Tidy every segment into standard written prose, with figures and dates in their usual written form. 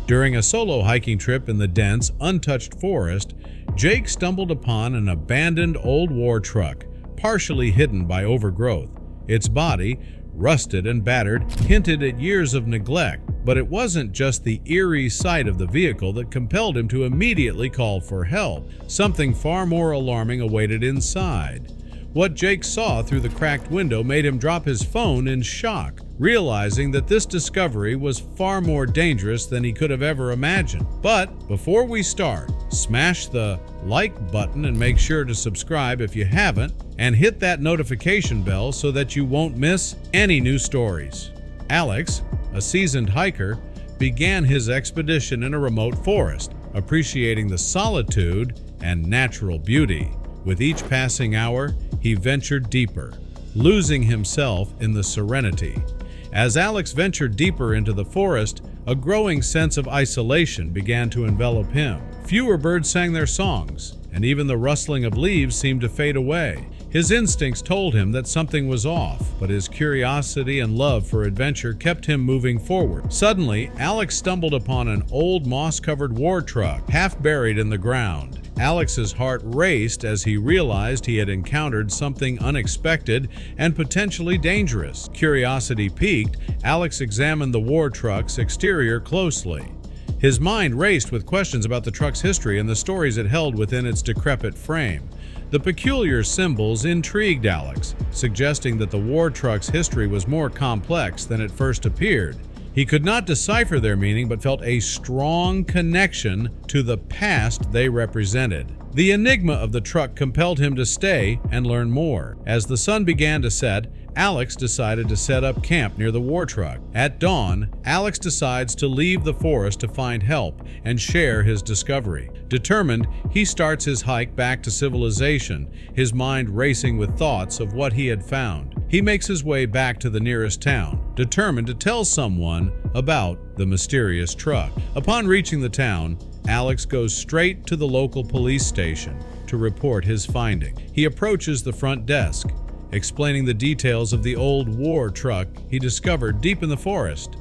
During a solo hiking trip in the dense, untouched forest, Jake stumbled upon an abandoned old war truck, partially hidden by overgrowth. Its body, rusted and battered, hinted at years of neglect, but it wasn't just the eerie sight of the vehicle that compelled him to immediately call for help. Something far more alarming awaited inside. What Jake saw through the cracked window made him drop his phone in shock, realizing that this discovery was far more dangerous than he could have ever imagined. But before we start, smash the like button and make sure to subscribe if you haven't, and hit that notification bell so that you won't miss any new stories. Alex, a seasoned hiker, began his expedition in a remote forest, appreciating the solitude and natural beauty. With each passing hour, he ventured deeper, losing himself in the serenity. As Alex ventured deeper into the forest, a growing sense of isolation began to envelop him. Fewer birds sang their songs, and even the rustling of leaves seemed to fade away. His instincts told him that something was off, but his curiosity and love for adventure kept him moving forward. Suddenly, Alex stumbled upon an old moss-covered war truck, half buried in the ground. Alex's heart raced as he realized he had encountered something unexpected and potentially dangerous. Curiosity piqued, Alex examined the war truck's exterior closely. His mind raced with questions about the truck's history and the stories it held within its decrepit frame. The peculiar symbols intrigued Alex, suggesting that the war truck's history was more complex than it first appeared. He could not decipher their meaning but felt a strong connection to the past they represented. The enigma of the truck compelled him to stay and learn more. As the sun began to set, Alex decided to set up camp near the war truck. At dawn, Alex decides to leave the forest to find help and share his discovery. Determined, he starts his hike back to civilization, his mind racing with thoughts of what he had found. He makes his way back to the nearest town, determined to tell someone about the mysterious truck. Upon reaching the town, Alex goes straight to the local police station to report his finding. He approaches the front desk, explaining the details of the old war truck he discovered deep in the forest.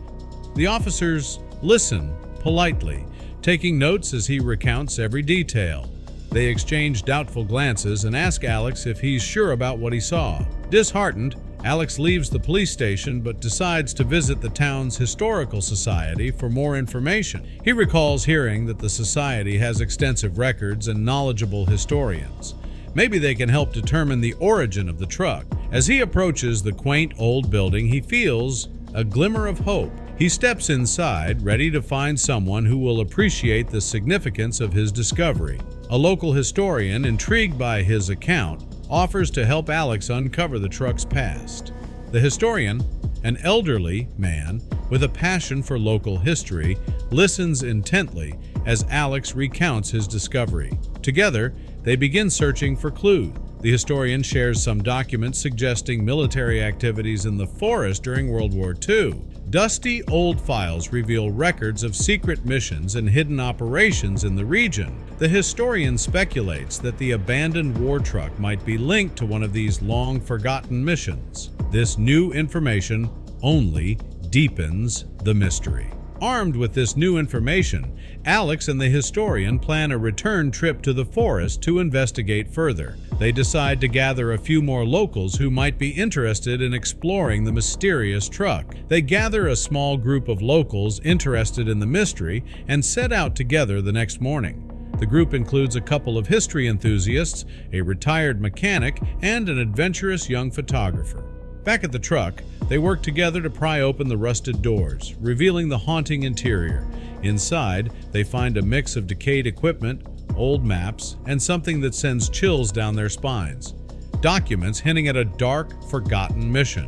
The officers listen politely, taking notes as he recounts every detail. They exchange doubtful glances and ask Alex if he's sure about what he saw. Disheartened, Alex leaves the police station but decides to visit the town's historical society for more information. He recalls hearing that the society has extensive records and knowledgeable historians. Maybe they can help determine the origin of the truck. As he approaches the quaint old building, he feels a glimmer of hope. He steps inside, ready to find someone who will appreciate the significance of his discovery. A local historian, intrigued by his account, offers to help Alex uncover the truck's past. The historian, an elderly man with a passion for local history, listens intently as Alex recounts his discovery. Together, they begin searching for clues. The historian shares some documents suggesting military activities in the forest during World War II. Dusty old files reveal records of secret missions and hidden operations in the region. The historian speculates that the abandoned war truck might be linked to one of these long-forgotten missions. This new information only deepens the mystery. Armed with this new information, Alex and the historian plan a return trip to the forest to investigate further. They decide to gather a few more locals who might be interested in exploring the mysterious truck. They gather a small group of locals interested in the mystery and set out together the next morning. The group includes a couple of history enthusiasts, a retired mechanic, and an adventurous young photographer. Back at the truck, they work together to pry open the rusted doors, revealing the haunting interior. Inside, they find a mix of decayed equipment, old maps, and something that sends chills down their spines. Documents hinting at a dark, forgotten mission.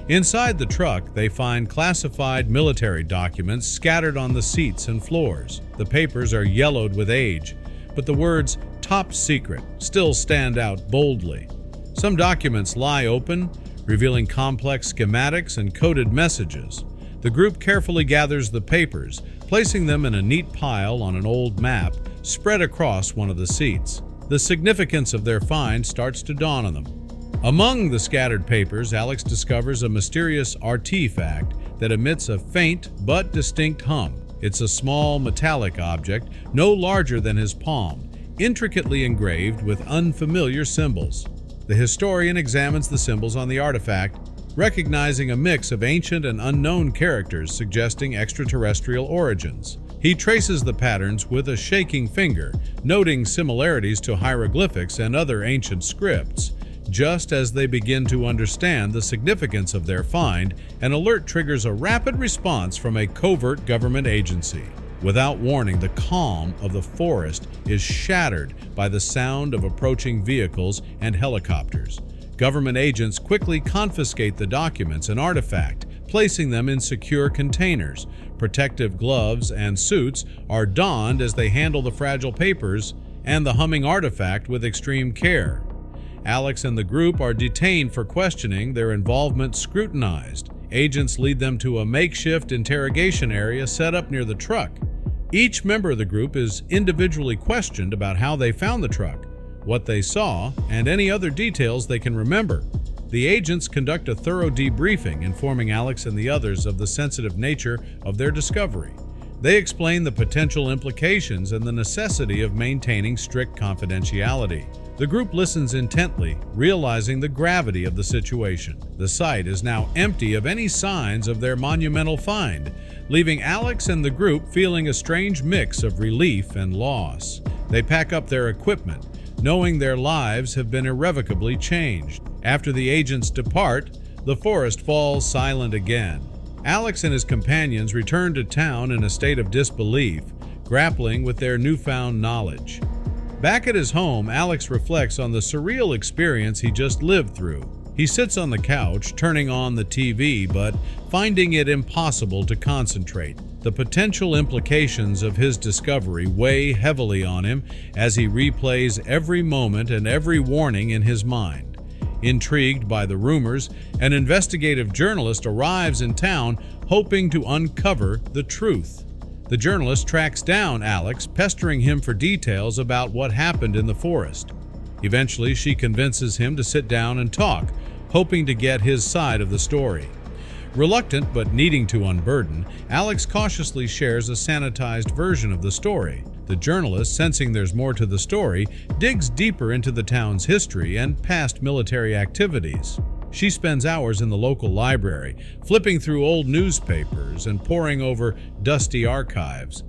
Inside the truck, they find classified military documents scattered on the seats and floors. The papers are yellowed with age, but the words "Top Secret" still stand out boldly. Some documents lie open, revealing complex schematics and coded messages. The group carefully gathers the papers, placing them in a neat pile on an old map spread across one of the seats. The significance of their find starts to dawn on them. Among the scattered papers, Alex discovers a mysterious artifact that emits a faint but distinct hum. It's a small metallic object, no larger than his palm, intricately engraved with unfamiliar symbols. The historian examines the symbols on the artifact, recognizing a mix of ancient and unknown characters suggesting extraterrestrial origins. He traces the patterns with a shaking finger, noting similarities to hieroglyphics and other ancient scripts. Just as they begin to understand the significance of their find, an alert triggers a rapid response from a covert government agency. Without warning, the calm of the forest is shattered by the sound of approaching vehicles and helicopters. Government agents quickly confiscate the documents and artifact, placing them in secure containers. Protective gloves and suits are donned as they handle the fragile papers and the humming artifact with extreme care. Alex and the group are detained for questioning, their involvement scrutinized. Agents lead them to a makeshift interrogation area set up near the truck. Each member of the group is individually questioned about how they found the truck, what they saw, and any other details they can remember. The agents conduct a thorough debriefing, informing Alex and the others of the sensitive nature of their discovery. They explain the potential implications and the necessity of maintaining strict confidentiality. The group listens intently, realizing the gravity of the situation. The site is now empty of any signs of their monumental find, leaving Alex and the group feeling a strange mix of relief and loss. They pack up their equipment, knowing their lives have been irrevocably changed. After the agents depart, the forest falls silent again. Alex and his companions return to town in a state of disbelief, grappling with their newfound knowledge. Back at his home, Alex reflects on the surreal experience he just lived through. He sits on the couch, turning on the TV, but finding it impossible to concentrate. The potential implications of his discovery weigh heavily on him as he replays every moment and every warning in his mind. Intrigued by the rumors, an investigative journalist arrives in town hoping to uncover the truth. The journalist tracks down Alex, pestering him for details about what happened in the forest. Eventually, she convinces him to sit down and talk, hoping to get his side of the story. Reluctant but needing to unburden, Alex cautiously shares a sanitized version of the story. The journalist, sensing there's more to the story, digs deeper into the town's history and past military activities. She spends hours in the local library, flipping through old newspapers and poring over dusty archives.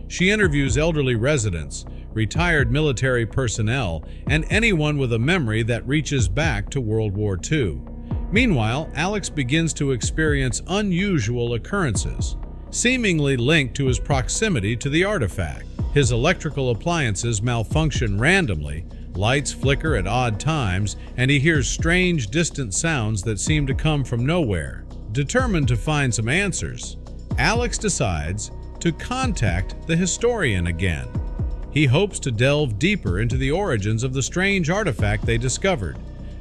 She interviews elderly residents, retired military personnel, and anyone with a memory that reaches back to World War II. Meanwhile, Alex begins to experience unusual occurrences, seemingly linked to his proximity to the artifact. His electrical appliances malfunction randomly, lights flicker at odd times, and he hears strange, distant sounds that seem to come from nowhere. Determined to find some answers, Alex decides to contact the historian again. He hopes to delve deeper into the origins of the strange artifact they discovered.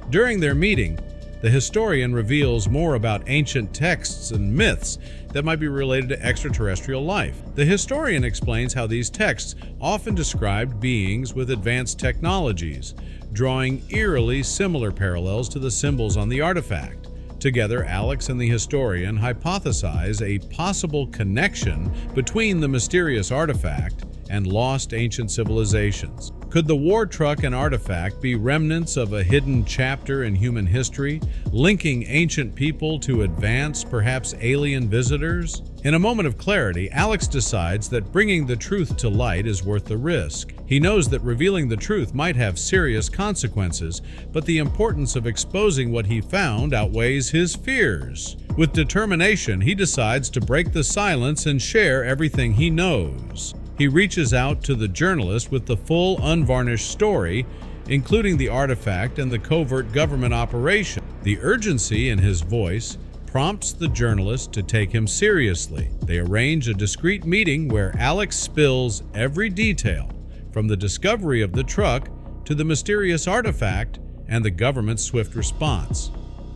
During their meeting, the historian reveals more about ancient texts and myths that might be related to extraterrestrial life. The historian explains how these texts often described beings with advanced technologies, drawing eerily similar parallels to the symbols on the artifact. Together, Alex and the historian hypothesize a possible connection between the mysterious artifact and lost ancient civilizations. Could the war truck and artifact be remnants of a hidden chapter in human history, linking ancient people to advanced, perhaps alien visitors? In a moment of clarity, Alex decides that bringing the truth to light is worth the risk. He knows that revealing the truth might have serious consequences, but the importance of exposing what he found outweighs his fears. With determination, he decides to break the silence and share everything he knows. He reaches out to the journalist with the full, unvarnished story, including the artifact and the covert government operation. The urgency in his voice prompts the journalist to take him seriously. They arrange a discreet meeting where Alex spills every detail, from the discovery of the truck to the mysterious artifact and the government's swift response.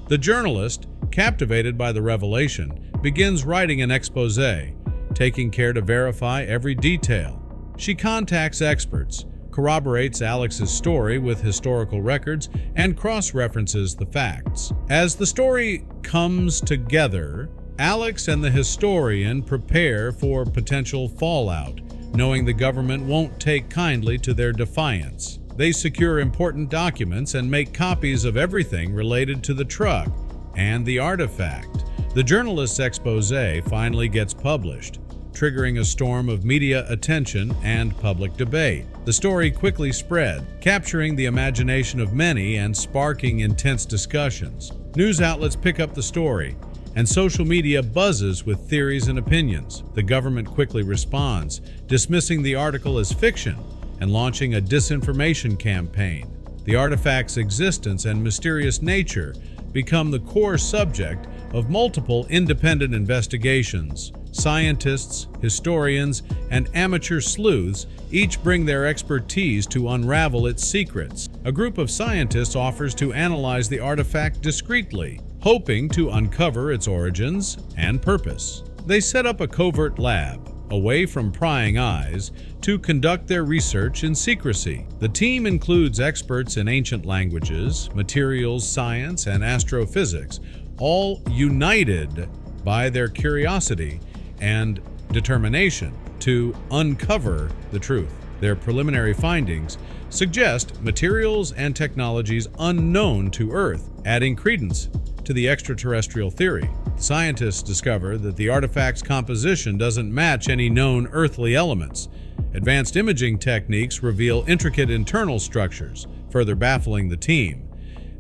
The journalist, captivated by the revelation, begins writing an exposé, taking care to verify every detail. She contacts experts, corroborates Alex's story with historical records, and cross-references the facts. As the story comes together, Alex and the historian prepare for potential fallout, knowing the government won't take kindly to their defiance. They secure important documents and make copies of everything related to the truck and the artifact. The journalist's expose finally gets published, triggering a storm of media attention and public debate. The story quickly spread, capturing the imagination of many and sparking intense discussions. News outlets pick up the story, and social media buzzes with theories and opinions. The government quickly responds, dismissing the article as fiction and launching a disinformation campaign. The artifact's existence and mysterious nature become the core subject of multiple independent investigations. Scientists, historians, and amateur sleuths each bring their expertise to unravel its secrets. A group of scientists offers to analyze the artifact discreetly, hoping to uncover its origins and purpose. They set up a covert lab, away from prying eyes, to conduct their research in secrecy. The team includes experts in ancient languages, materials science, and astrophysics, all united by their curiosity and determination to uncover the truth. Their preliminary findings suggest materials and technologies unknown to Earth, adding credence to the extraterrestrial theory. Scientists discover that the artifact's composition doesn't match any known earthly elements. Advanced imaging techniques reveal intricate internal structures, further baffling the team.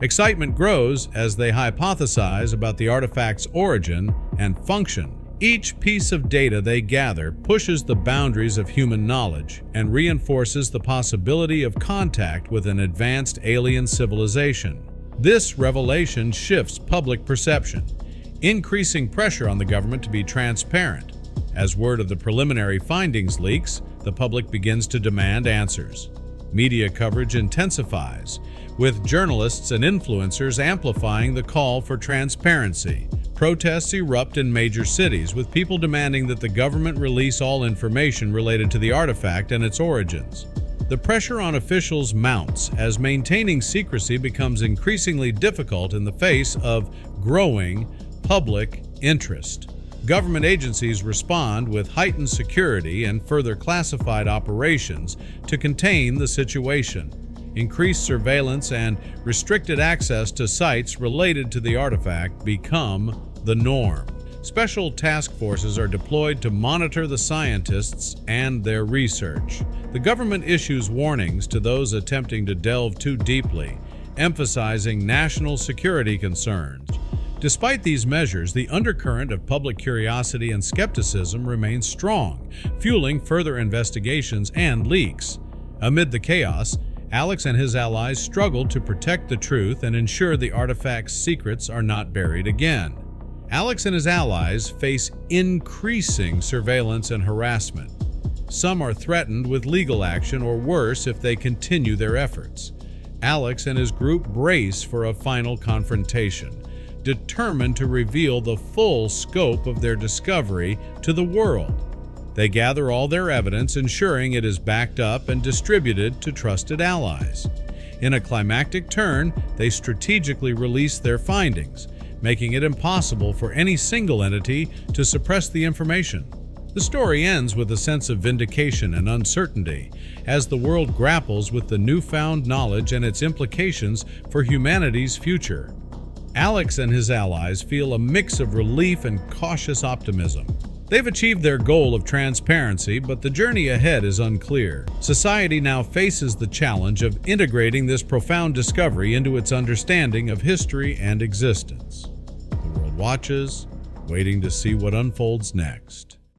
Excitement grows as they hypothesize about the artifact's origin and function. Each piece of data they gather pushes the boundaries of human knowledge and reinforces the possibility of contact with an advanced alien civilization. This revelation shifts public perception, increasing pressure on the government to be transparent. As word of the preliminary findings leaks, the public begins to demand answers. Media coverage intensifies, with journalists and influencers amplifying the call for transparency. Protests erupt in major cities, with people demanding that the government release all information related to the artifact and its origins. The pressure on officials mounts as maintaining secrecy becomes increasingly difficult in the face of growing public interest. Government agencies respond with heightened security and further classified operations to contain the situation. Increased surveillance and restricted access to sites related to the artifact become the norm. Special task forces are deployed to monitor the scientists and their research. The government issues warnings to those attempting to delve too deeply, emphasizing national security concerns. Despite these measures, the undercurrent of public curiosity and skepticism remains strong, fueling further investigations and leaks. Amid the chaos, Alex and his allies struggle to protect the truth and ensure the artifact's secrets are not buried again. Alex and his allies face increasing surveillance and harassment. Some are threatened with legal action or worse if they continue their efforts. Alex and his group brace for a final confrontation, determined to reveal the full scope of their discovery to the world. They gather all their evidence, ensuring it is backed up and distributed to trusted allies. In a climactic turn, they strategically release their findings, making it impossible for any single entity to suppress the information. The story ends with a sense of vindication and uncertainty as the world grapples with the newfound knowledge and its implications for humanity's future. Alex and his allies feel a mix of relief and cautious optimism. They've achieved their goal of transparency, but the journey ahead is unclear. Society now faces the challenge of integrating this profound discovery into its understanding of history and existence. The world watches, waiting to see what unfolds next.